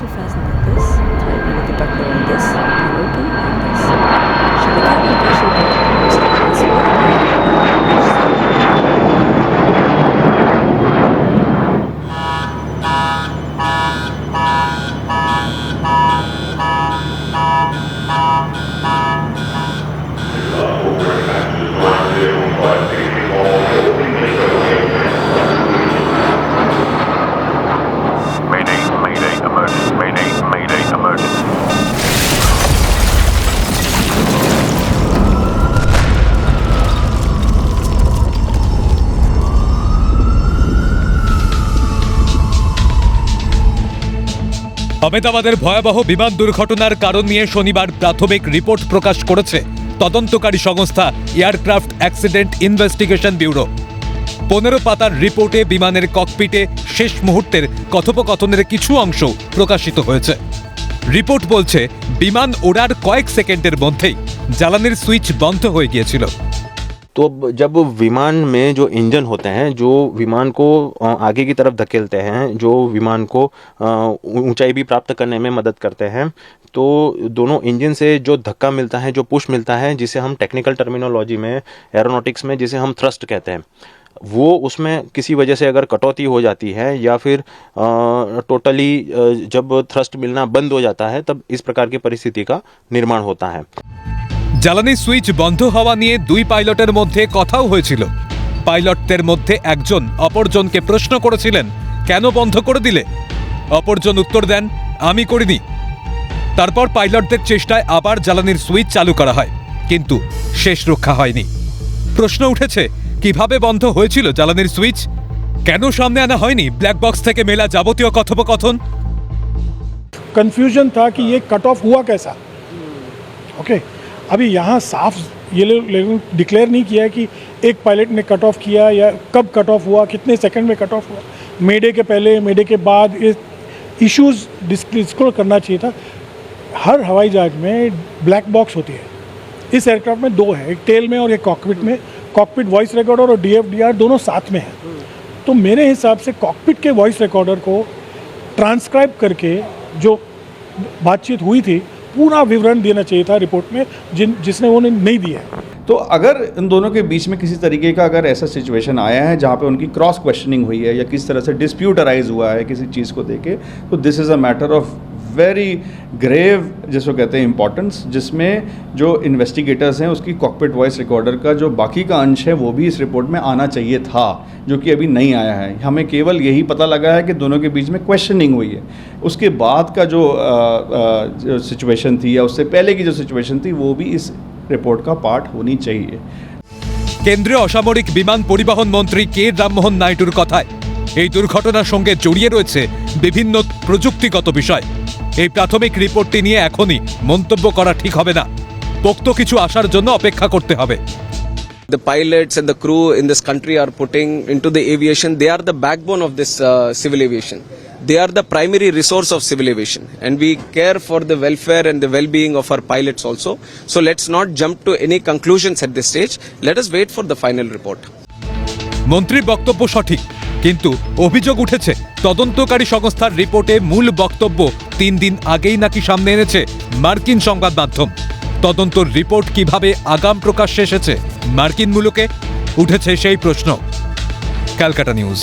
to fasten like this, tighten with the buckle like this, and open like this. Should the cabin pressure be reduced, it's আহমেদাবাদের ভয়াবহ বিমান দুর্ঘটনার কারণ নিয়ে শনিবার প্রাথমিক রিপোর্ট প্রকাশ করেছে তদন্তকারী সংস্থা এয়ারক্রাফট অ্যাক্সিডেন্ট ইনভেস্টিগেশন ব্যুরো। 15 পাতার রিপোর্টে বিমানের ককপিটে শেষ মুহূর্তের কথোপকথনের কিছু অংশ প্রকাশিত হয়েছে। রিপোর্ট বলছে বিমান ওড়ার কয়েক সেকেন্ডের মধ্যেই জ্বালানির সুইচ বন্ধ হয়ে গিয়েছিল। तो जब विमान में जो इंजन होते हैं, जो विमान को आगे की तरफ धकेलते हैं, जो विमान को ऊंचाई भी प्राप्त करने में मदद करते हैं, तो दोनों इंजन से जो धक्का मिलता है, जो पुश मिलता है, जिसे हम टेक्निकल टर्मिनोलॉजी में एरोनॉटिक्स में जिसे हम थ्रस्ट कहते हैं, वो उसमें किसी वजह से अगर कटौती हो जाती है या फिर टोटली जब थ्रस्ट मिलना बंद हो जाता है, तब इस प्रकार की परिस्थिति का निर्माण होता है। জ্বালানি সুইচ বন্ধ হওয়া নিয়ে দুই পাইলটের মধ্যে কথাও হয়েছিল। পাইলটদের মধ্যে একজন অপরজনকে প্রশ্ন করেছিলেন, কেন বন্ধ করে দিলে? অপরজন উত্তর দেন, আমি করিনি। তারপর পাইলটদের চেষ্টায় আবার জ্বালানির সুইচ চালু করা হয়, কিন্তু শেষ রক্ষা হয়নি। প্রশ্ন উঠেছে, কিভাবে বন্ধ হয়েছিল জ্বালানির সুইচ? কেন সামনে আনা হয়নি ব্ল্যাক বক্স থেকে মেলা যাবতীয় কথোপকথন? कंफ्यूजन था कि ये कट ऑफ हुआ कैसा। ओके, अभी यहाँ साफ ये लोग डिक्लेयर नहीं किया है कि एक पायलट ने कट ऑफ किया या कब कट ऑफ हुआ, कितने सेकंड में कट ऑफ हुआ, मेडे के पहले मेडे के बाद। ये इश्यूज़ डिस्क्लोज करना चाहिए था। हर हवाई जहाज में ब्लैक बॉक्स होती है। इस एयरक्राफ्ट में दो है, एक टेल में और एक कॉकपिट में। कॉकपिट वॉइस रिकॉर्डर और DFDR दोनों साथ में हैं। तो मेरे हिसाब से कॉकपिट के वॉइस रिकॉर्डर को ट्रांसक्राइब करके जो बातचीत हुई थी पूरा विवरण देना चाहिए था रिपोर्ट में, जिसने वो नहीं दिया है। तो अगर इन दोनों के बीच में किसी तरीके का अगर ऐसा सिचुएशन आया है जहाँ पे उनकी क्रॉस क्वेश्चनिंग हुई है या किस तरह से डिस्प्यूट अराइज हुआ है किसी चीज़ को देके, तो this is a matter of very grave, जिसको कहते हैं इम्पॉर्टेंस, जिसमें जो इन्वेस्टिगेटर्स हैं उसकी कॉकपिट वॉइस रिकॉर्डर का जो बाकी का अंश है वो भी इस रिपोर्ट में आना चाहिए था, जो कि अभी नहीं आया है। हमें केवल यही पता लगा है कि दोनों के बीच में क्वेश्चनिंग हुई है। उसके बाद का जो सिचुएशन थी या उससे पहले की जो सिचुएशन थी वो भी इस रिपोर्ट का पार्ट होनी चाहिए। কেন্দ্রীয় অসামরিক বিমান পরিবহন মন্ত্রী কে রামমোহন নাইডুর কথায় এই দুর্ঘটনার সঙ্গে জড়িয়ে রয়েছে বিভিন্ন প্রযুক্তিগত বিষয়। এই প্রাথমিক রিপোর্টটি নিয়ে এখনই মন্তব্য করা ঠিক হবে না, পোক্ত কিছু আসার জন্য অপেক্ষা করতে হবে। The pilots and the crew in this country are putting into the aviation. They are the backbone of this civil aviation. They are the primary resource of civil aviation, and we care for the welfare and the well-being of our pilots also. So let's not jump to any conclusions at this stage. Let us wait for the final report. মন্ত্রীর বক্তব্য সঠিক, কিন্তু অভিযোগ উঠেছে তদন্তকারী সংস্থার রিপোর্টে মূল বক্তব্য 3 দিন আগেই নাকি সামনে এনেছে মার্কিন সংবাদ মাধ্যম। তদন্তর রিপোর্ট কিভাবে আগাম প্রকাশ্যে এসেছে মার্কিন মুলুকে, উঠেছে সেই প্রশ্ন। ক্যালকাটা নিউজ।